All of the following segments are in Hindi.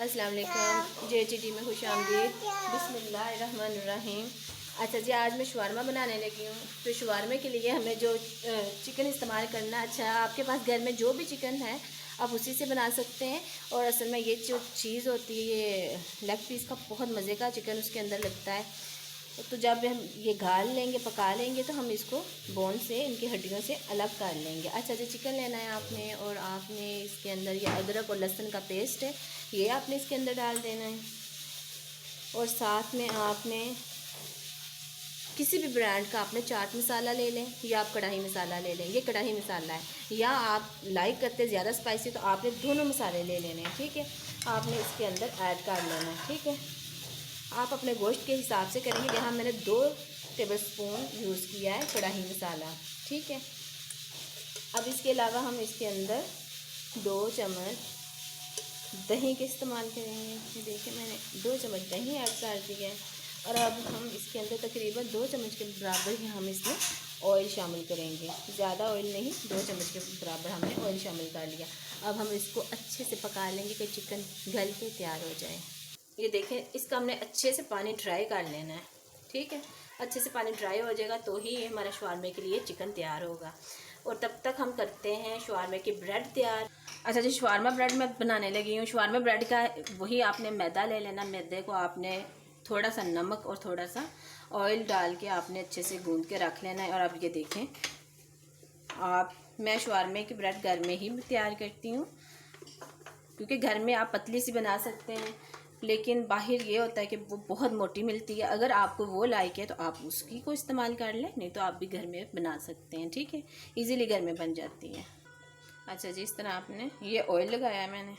अस्सलाम वालेकुम। JHD में खुश आमदीद। बिस्मिल्लाहिर्रहमानिर्रहीम। अच्छा जी, आज मैं शवारमा बनाने लगी हूँ। तो शवारमे के लिए हमें जो चिकन इस्तेमाल करना, अच्छा आपके पास घर में जो भी चिकन है आप उसी से बना सकते हैं। और असल में ये जो चीज़ होती है, ये लेग पीस का बहुत मज़े का चिकन उसके अंदर लगता है। तो जब हम ये गाल लेंगे, पका लेंगे, तो हम इसको बोन से, इनकी हड्डियों से अलग कर लेंगे। अच्छा जी, चिकन लेना है आपने, और आपने इसके अंदर ये अदरक और लहसुन का पेस्ट है, ये आपने इसके अंदर डाल देना है। और साथ में आपने किसी भी ब्रांड का आपने चाट मसाला ले लें या आप कढ़ाई मसाला ले लें। ये कढ़ाई मसाला है, या आप लाइक करते ज़्यादा स्पाइसी तो आपने दोनों मसाले ले लेने हैं। ठीक है, आपने इसके अंदर ऐड कर लेना है। ठीक है, आप अपने गोश्त के हिसाब से करेंगे। यहाँ मैंने 2 टेबलस्पून यूज़ किया है कढ़ाई मसाला। ठीक है, अब इसके अलावा हम इसके अंदर 2 चम्मच दही के इस्तेमाल करेंगे। ये देखिए, मैंने 2 चम्मच दही ऐड कर दी है। और अब हम इसके अंदर तकरीबन 2 चम्मच के बराबर ही हम इसमें ऑयल शामिल करेंगे। ज़्यादा ऑयल नहीं, 2 चम्मच के बराबर हमने ऑयल शामिल कर लिया। अब हम इसको अच्छे से पका लेंगे कि चिकन गल के तैयार हो जाए। ये देखें, इसका हमने अच्छे से पानी ड्राई कर लेना है। ठीक है, अच्छे से पानी ड्राई हो जाएगा तो ही हमारे शवारमे के लिए चिकन तैयार होगा। और तब तक हम करते हैं शवारमे की ब्रेड तैयार। अच्छा जी, शवारमा ब्रेड मैं बनाने लगी हूँ। शवारमा ब्रेड का वही आपने मैदा ले लेना। मैदे को आपने थोड़ा सा नमक और थोड़ा सा ऑयल डाल के आपने अच्छे से गूंद के रख लेना है। और अब ये देखें, मैं शवारमे की ब्रेड घर में ही तैयार करती हूँ, क्योंकि घर में आप पतली सी बना सकते हैं, लेकिन बाहर ये होता है कि वो बहुत मोटी मिलती है। अगर आपको वो लाइक है तो आप उसकी को इस्तेमाल कर लें, नहीं तो आप भी घर में बना सकते हैं। ठीक है, इजीली घर में बन जाती है। अच्छा जी, इस तरह आपने ये ऑयल लगाया है मैंने,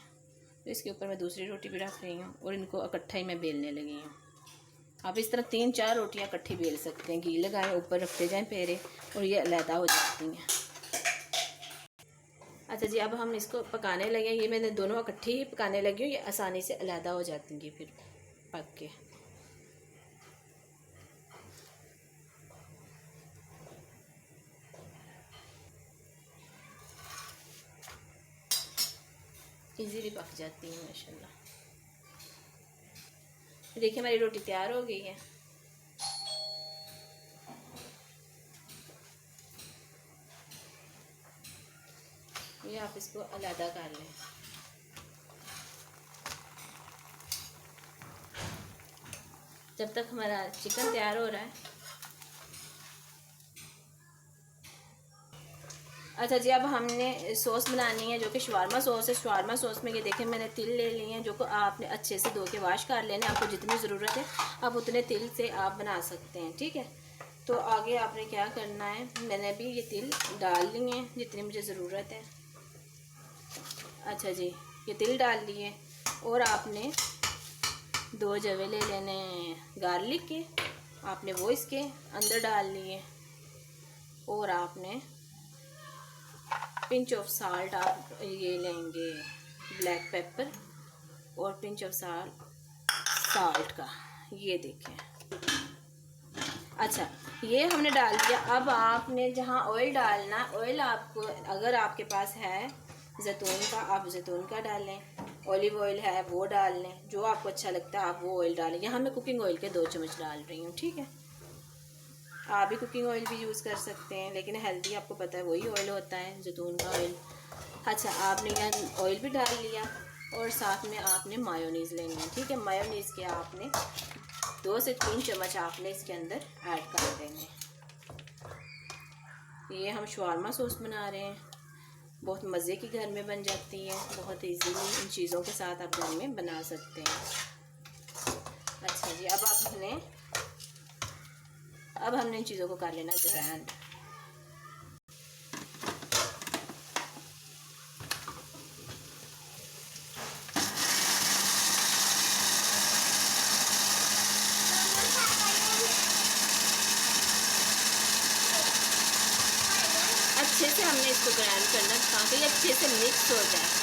तो इसके ऊपर मैं दूसरी रोटी भी रख रही हूँ और इनको इकट्ठा ही मैं बेलने लगी हूँ। आप इस तरह 3-4 रोटियाँ इकट्ठी बेल सकते हैं। घी लगाएं, ऊपर रखते जाएं पेरे, और ये अलहदा हो जाती हैं। अच्छा जी, अब हम इसको पकाने लगे। ये मैंने दोनों इकट्ठी ही पकाने लगी हूँ, ये आसानी से अलहदा हो जाती हैं फिर पक के। इजीली पक जाती है माशाल्लाह। देखिए, हमारी रोटी तैयार हो गई है। ये आप इसको अलहदा कर लें। जब तक हमारा चिकन तैयार हो रहा है। अच्छा जी, अब हमने सॉस बनानी है जो कि शवारमा सॉस है। शवारमा सॉस में ये देखें, मैंने तिल ले लिए हैं, जो को आपने अच्छे से धो के वाश कर लेना है। आपको जितनी ज़रूरत है आप उतने तिल से आप बना सकते हैं। ठीक है, तो आगे आपने क्या करना है, मैंने भी ये तिल डाल लिए हैं जितनी मुझे ज़रूरत है। अच्छा जी, ये तिल डाल लिए, और आपने 2 जवे ले लेने गार्लिक के, आपने वो इसके अंदर डाल लिए। और आपने पिंच ऑफ साल्ट, आप ये लेंगे ब्लैक पेपर, और पिंच ऑफ साल्ट का, ये देखें। अच्छा, ये हमने डाल दिया। अब आपने जहाँ ऑयल डालना, ऑयल आपको अगर आपके पास है जैतून का, आप जैतून का डालें। ऑलिव ऑयल है वो डाल लें, जो आपको अच्छा लगता है आप वो ऑयल डालें। यहाँ मैं कुकिंग ऑयल के 2 चम्मच डाल रही हूँ। ठीक है, आप भी कुकिंग ऑयल भी यूज़ कर सकते हैं, लेकिन हेल्दी आपको पता है वही ऑयल होता है, जैतून का ऑयल। अच्छा, आपने यहाँ ऑयल भी डाल लिया, और साथ में आपने मायोनीज़ लेनी है। ठीक है, मायोनीज़ के आपने 2 से 3 चम्मच आपने इसके अंदर ऐड कर देंगे। ये हम शवारमा सॉस बना रहे हैं, बहुत मज़े की घर में बन जाती है, बहुत इजीली इन चीज़ों के साथ आप घर में बना सकते हैं। अच्छा जी, अब हमने इन चीज़ों को कर लेना ग्राइंड। अच्छे से हमने इसको ग्राइंड करना ताकि ये अच्छे से मिक्स हो जाए।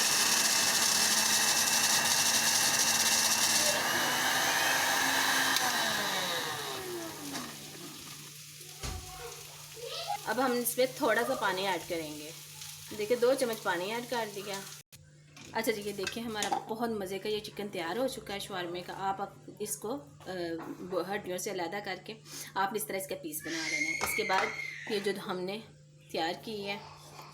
अब हम इसमें थोड़ा सा पानी ऐड करेंगे। देखिए, 2 चम्मच पानी ऐड कर दिया। अच्छा जी, ये देखिए हमारा बहुत मज़े का ये चिकन तैयार हो चुका है शवारमे का। आप इसको हड्डियों से अलग करके आपने इस तरह इसका पीस बना लेना है। इसके बाद ये जो हमने तैयार की है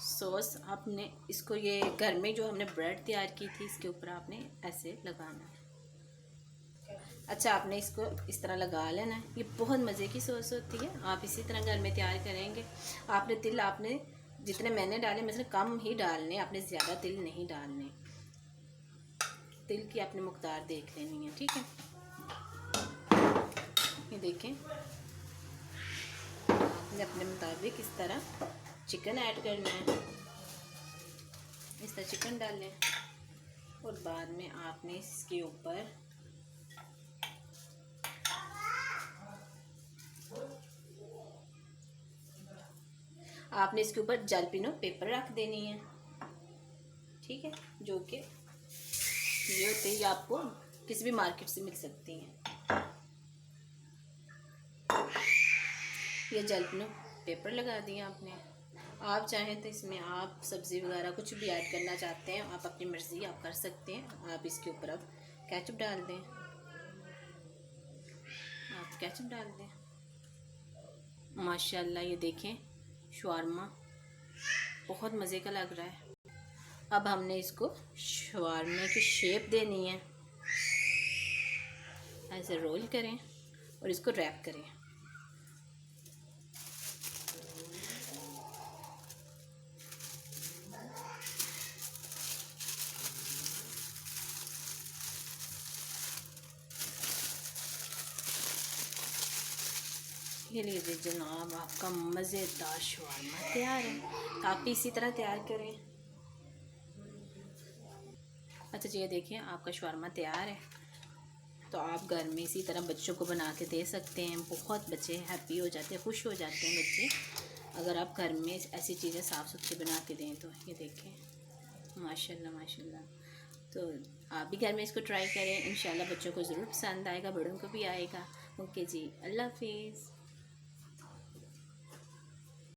सॉस, आपने इसको ये घर में जो हमने ब्रेड तैयार की थी इसके ऊपर आपने ऐसे लगाना है। अच्छा, आपने इसको इस तरह लगा लेना है। ये बहुत मज़े की सॉस होती है, आप इसी तरह घर में तैयार करेंगे। आपने तिल आपने जितने मैंने डाले मतलब कम ही डालने, आपने ज़्यादा तिल नहीं डालने। तिल की आपने मकदार देख लेनी है, ठीक है। ये देखें, आपने अपने मुताबिक इस तरह चिकन ऐड करना है। इस तरह चिकन डाल लें और बाद में आपने इसके ऊपर जलपिनो पेपर रख देनी है, ठीक है। जो कि ये होते हैं, आपको किसी भी मार्केट से मिल सकती हैं। ये जलपिनो पेपर लगा दिया आपने। आप चाहें तो इसमें आप सब्ज़ी वगैरह कुछ भी ऐड करना चाहते हैं, आप अपनी मर्ज़ी आप कर सकते हैं। आप इसके ऊपर अब केचप डाल दें, आप केचप डाल दें। माशाल्लाह, ये देखें शवारमा बहुत मज़े का लग रहा है। अब हमने इसको शवारमे की शेप देनी है। ऐसे रोल करें और इसको रैप करें। ये लीजिए जनाब, आपका मज़ेदार शवारमा तैयार है। आप भी इसी तरह तैयार करें। अच्छा जी, ये देखिए आपका शवारमा तैयार है। तो आप घर में इसी तरह बच्चों को बना के दे सकते हैं। बहुत बच्चे हैप्पी हो जाते हैं, खुश हो जाते हैं बच्चे, अगर आप घर में ऐसी चीज़ें साफ़ सुथरी बना के दें तो। ये देखें माशाल्लाह माशाल्लाह। तो आप भी घर में इसको ट्राई करें, इंशाल्लाह बच्चों को ज़रूर पसंद आएगा, बड़ों को भी आएगा। ओके जी, अल्लाह हाफिज़।